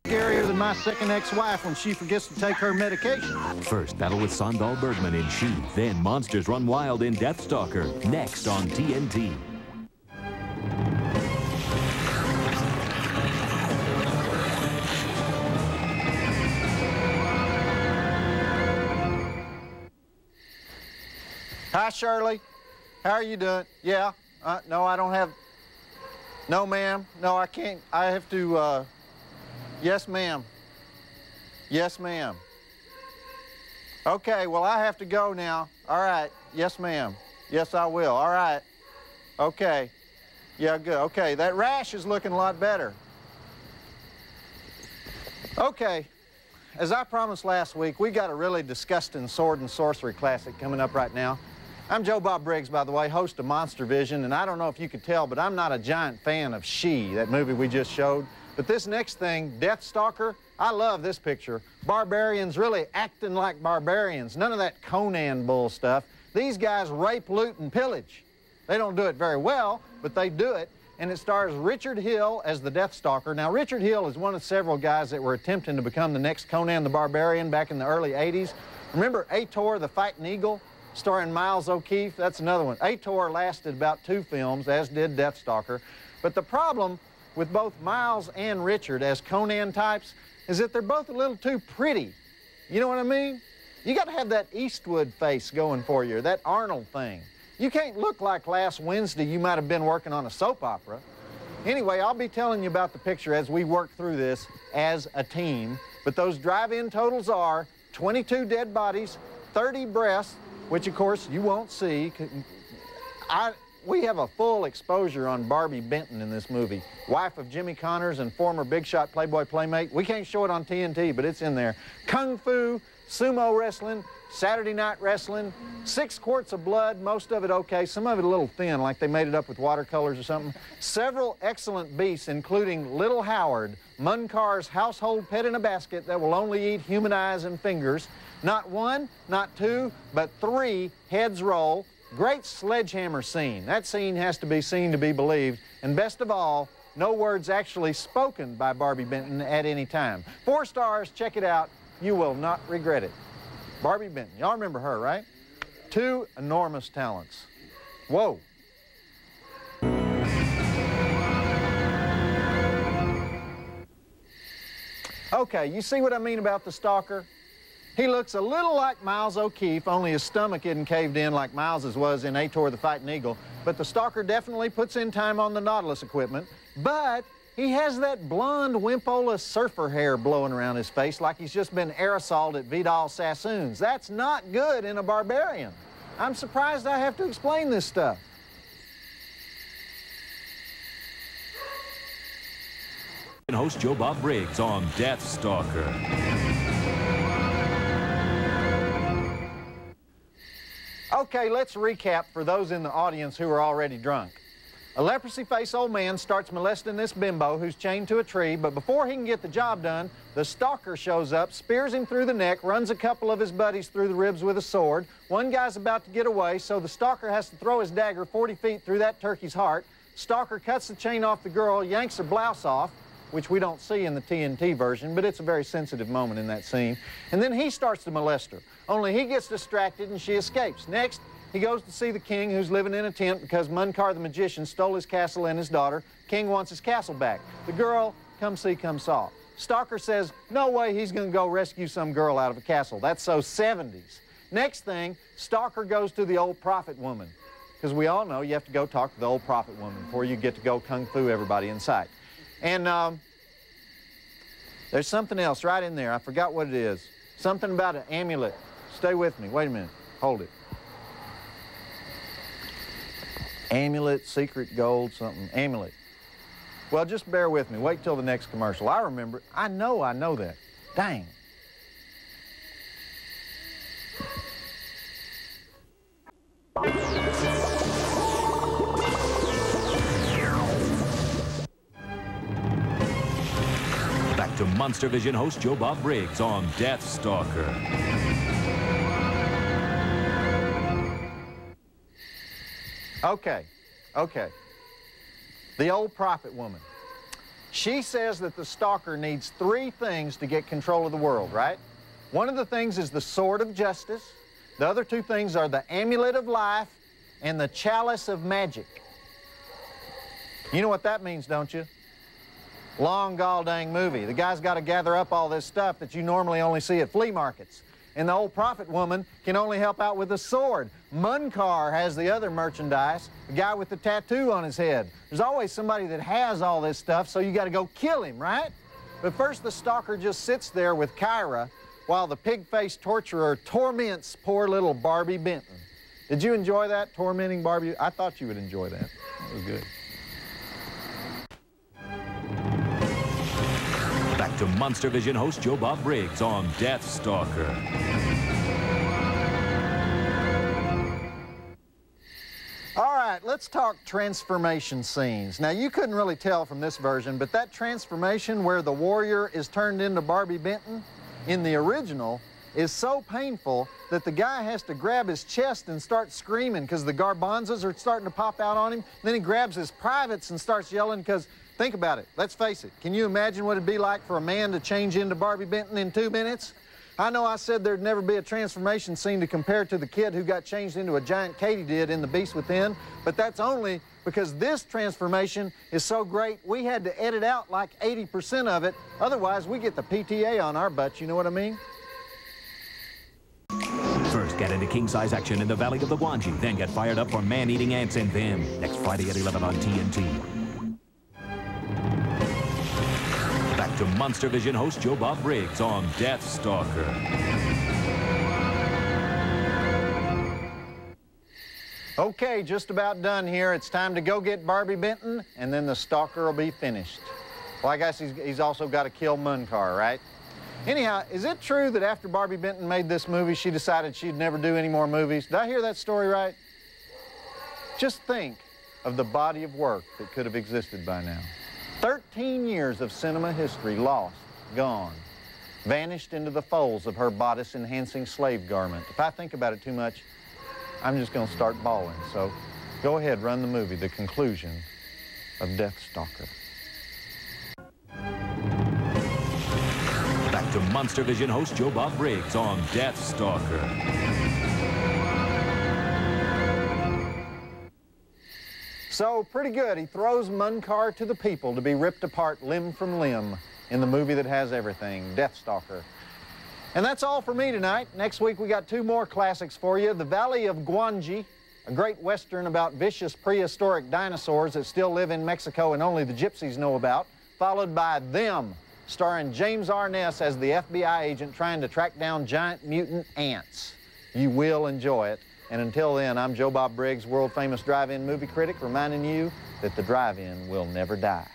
Scarier than my second ex-wife when she forgets to take her medication. First, battle with Sandahl Bergman in She. Then, monsters run wild in Deathstalker. Next on TNT. Hi, Shirley. How are you doing? Yeah. No, I don't have... No, ma'am. No, I can't. I have to, Yes, ma'am. Yes, ma'am. Okay, well, I have to go now. All right. Yes, ma'am. Yes, I will. All right. Okay. Yeah, good. Okay, that rash is looking a lot better. Okay. As I promised last week, we got a really disgusting sword and sorcery classic coming up right now. I'm Joe Bob Briggs, by the way, host of Monstervision, and I don't know if you could tell, but I'm not a giant fan of She, that movie we just showed. But this next thing, Deathstalker, I love this picture. Barbarians really acting like barbarians. None of that Conan bull stuff. These guys rape, loot, and pillage. They don't do it very well, but they do it. And it stars Richard Hill as the Deathstalker. Now, Richard Hill is one of several guys that were attempting to become the next Conan the Barbarian back in the early 80s. Remember Ator, the Fighting Eagle, starring Miles O'Keefe? That's another one. Ator lasted about 2 films, as did Deathstalker. But the problem with both Miles and Richard as Conan types is that they're both a little too pretty. You know what I mean? You got to have that Eastwood face going for you, that Arnold thing. You can't look like last Wednesday you might have been working on a soap opera. Anyway, I'll be telling you about the picture as we work through this as a team. But those drive-in totals are 22 dead bodies, 30 breasts, which of course you won't see. We have a full exposure on Barbie Benton in this movie. Wife of Jimmy Connors and former big shot Playboy Playmate. We can't show it on TNT, but it's in there. Kung Fu, sumo wrestling, Saturday night wrestling, 6 quarts of blood, most of it okay, some of it a little thin, like they made it up with watercolors or something. Several excellent beasts, including Little Howard, Munkar's household pet in a basket that will only eat human eyes and fingers. Not 1, not 2, but 3 heads roll. Great sledgehammer scene. That scene has to be seen to be believed. And best of all, no words actually spoken by Barbie Benton at any time. 4 stars, check it out. You will not regret it. Barbie Benton, y'all remember her, right? 2 enormous talents. Whoa. Okay, you see what I mean about the stalker? He looks a little like Miles O'Keefe, only his stomach isn't caved in like Miles's was in Ator the Fighting Eagle. But the stalker definitely puts in time on the Nautilus equipment. But he has that blonde Wimpola surfer hair blowing around his face like he's just been aerosoled at Vidal Sassoon's. That's not good in a barbarian. I'm surprised I have to explain this stuff. And host Joe Bob Briggs on Deathstalker. Okay, let's recap for those in the audience who are already drunk. A leprosy-faced old man starts molesting this bimbo who's chained to a tree, but before he can get the job done, the stalker shows up, spears him through the neck, runs a couple of his buddies through the ribs with a sword. One guy's about to get away, so the stalker has to throw his dagger 40 feet through that turkey's heart. Stalker cuts the chain off the girl, yanks her blouse off, which we don't see in the TNT version, but it's a very sensitive moment in that scene. And then he starts to molest her, only he gets distracted and she escapes. Next, he goes to see the king who's living in a tent because Munkar the magician stole his castle and his daughter. King wants his castle back. The girl, come see, come saw. Stalker says, no way he's going to go rescue some girl out of a castle. That's so 70s. Next thing, Stalker goes to the old prophet woman, because we all know you have to go talk to the old prophet woman before you get to go kung fu everybody in sight. And there's something else right in there. I forgot what it is. Something about an amulet. Stay with me. Wait a minute. Hold it. Amulet, secret gold, something. Amulet. Well, just bear with me. Wait till the next commercial. I remember it. I know that. Dang. Back to Monstervision host Joe Bob Briggs on Deathstalker. Okay. The old prophet woman. She says that the stalker needs 3 things to get control of the world, right? One of the things is the sword of justice. The other 2 things are the amulet of life and the chalice of magic. You know what that means, don't you? Long gall-dang movie. The guy's got to gather up all this stuff that you normally only see at flea markets. And the old prophet woman can only help out with a sword. Munkar has the other merchandise, the guy with the tattoo on his head. There's always somebody that has all this stuff, so you got to go kill him, right? But first the stalker just sits there with Kyra while the pig-faced torturer torments poor little Barbie Benton. Did you enjoy that, tormenting Barbie? I thought you would enjoy that. That was good. Back to Monstervision host Joe Bob Briggs on Deathstalker. All right, let's talk transformation scenes. Now, you couldn't really tell from this version, but that transformation where the warrior is turned into Barbie Benton in the original is so painful that the guy has to grab his chest and start screaming because the garbanzos are starting to pop out on him. Then he grabs his privates and starts yelling because, think about it, let's face it, can you imagine what it'd be like for a man to change into Barbie Benton in 2 minutes? I know I said there'd never be a transformation scene to compare to the kid who got changed into a giant katydid in The Beast Within, but that's only because this transformation is so great we had to edit out like 80% of it. Otherwise, we get the PTA on our butts, you know what I mean? First, get into king-size action in the Valley of the Guanji, then get fired up for man-eating ants and them. Next Friday at 11 on TNT. Back to Monstervision host Joe Bob Briggs on Deathstalker. Okay, just about done here. It's time to go get Barbie Benton, and then the stalker will be finished. Well, I guess he's also got to kill Munkar, right? Anyhow, is it true that after Barbie Benton made this movie, she decided she'd never do any more movies? Did I hear that story right? Just think of the body of work that could have existed by now. 13 years of cinema history lost, gone, vanished into the folds of her bodice-enhancing slave garment. If I think about it too much, I'm just going to start bawling. So go ahead, run the movie, the conclusion of Deathstalker. Back to Monstervision host Joe Bob Briggs on Deathstalker. So, pretty good. He throws Munkar to the people to be ripped apart limb from limb in the movie that has everything, Deathstalker. And that's all for me tonight. Next week, we got 2 more classics for you. The Valley of Guanji, a great Western about vicious prehistoric dinosaurs that still live in Mexico and only the gypsies know about, followed by Them, starring James Arness as the FBI agent trying to track down giant mutant ants. You will enjoy it. And until then, I'm Joe Bob Briggs, world-famous drive-in movie critic, reminding you that the drive-in will never die.